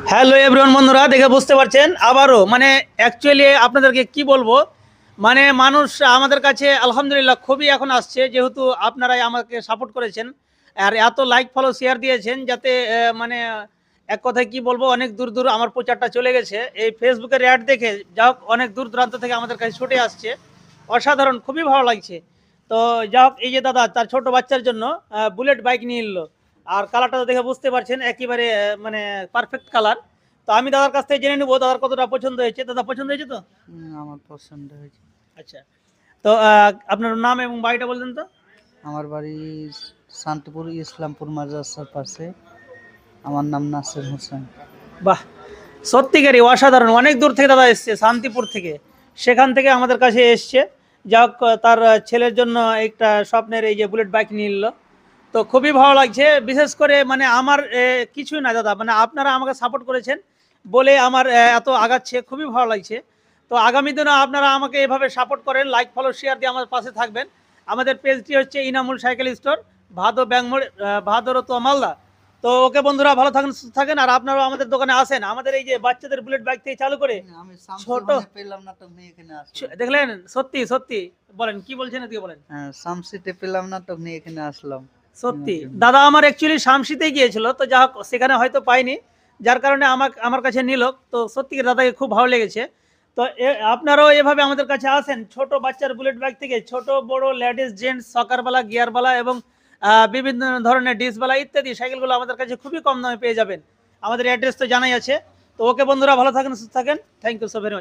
Hello everyone, বন্ধুরা দেখে বুঝতে পারছেন আবারও অ্যাকচুয়ালি আপনাদেরকে কি বলবো, মানুষ আমাদের কাছে আলহামদুলিল্লাহ খুবই এখন আসছে, যেহেতু আপনারাই আমাকে সাপোর্ট করেছেন আর এত লাইক ফলো শেয়ার দিয়েছেন যাতে এক কথায় কি বলবো, অনেক দূর দূর আমার প্রচারটা চলে গেছে। এই ফেসবুকের অ্যাড দেখে যা হোক অনেক দূর দূরান্ত থেকে আমাদের কাছে ছুটে আসছে, অসাধারণ, খুবই ভালো লাগছে। তো যা হোক, এই যে দাদা তার ছোট বাচ্চার জন্য বুলেট বাইক নিয়ে এলো, আর কালারটা দেখে বুঝতে পারছেন একেবারে পারফেক্ট কালার। তো আমি দাদার কাছ থেকে জেনে নেবো দাদার কতটা পছন্দ হয়েছে। দাদা পছন্দ হয়েছে তো? আমার পছন্দ হয়েছে। আচ্ছা, তো আপনার নাম এবং বাড়িটা বলতেন তো? আমার বাড়ি শান্তিপুর ইসলামপুর মাদ্রাসার পাশে। আমার নাম নাসির হোসেন। বাহ, সত্যিকারই অসাধারণ, অনেক দূর থেকে দাদা এসছে, শান্তিপুর থেকে, সেখান থেকে আমাদের কাছে এসছে। যা হোক, তার ছেলের জন্য একটা স্বপ্নের এই যে বুলেট বাইক নিয়ে নিল, তো খুবই ভালো লাগছে। বিশেষ করে আমার কিছুই না দাদা, আপনারা আমাকে সাপোর্ট করেছেন বলে আমার এত আগাচ্ছে, খুবই ভালো লাগছে। তো আগামী দিনে আপনারা আমাকে এভাবে সাপোর্ট করেন, লাইক ফলো শেয়ার দিয়ে আমার পাশে থাকবেন। আমাদের পেজটি হচ্ছে ইনামুল সাইকেল স্টোর, ভাদো ব্যাংমোড়, ভাদরতো মালদা। তো ওকে বন্ধুরা, ভালো থাকেন, সুস্থ থাকেন, আর আপনারাও আমাদের দোকানে আসেন। আমাদের এই যে বাচ্চাদের বুলেট বাইক থেকে চালু করে আমি ছোট, পেলাম না তো এখানে আসলাম। দেখলেন? সত্যি সত্যি বলেন, কি বলছেন এদিকে বলেন। হ্যাঁ, শামসিতে পেলাম না তো এখানে আসলাম। সত্যি দাদা আমার অ্যাকচুয়ালি শামসিতে গিয়েছিল, তো যা হোক সেখানে হয়তো পাইনি, যার কারণে আমার কাছে নিল। তো সত্যি দাদাকে খুব ভালো লেগেছে। তো আপনারাও এভাবে আমাদের কাছে আসেন, ছোট বাচ্চার বুলেট বাইক থেকে ছোট বড় লেডিস জেন্টস সকারবালা গিয়ারবালা এবং বিভিন্ন ধরনের ডিসবালা ইত্যাদি সাইকেলগুলো আমাদের কাছে খুবই কম দামে পেয়ে যাবেন। আমাদের অ্যাড্রেস তো জানাই আছে। তো ওকে বন্ধুরা, ভালো থাকেন, সুস্থ থাকেন, thank you so very much.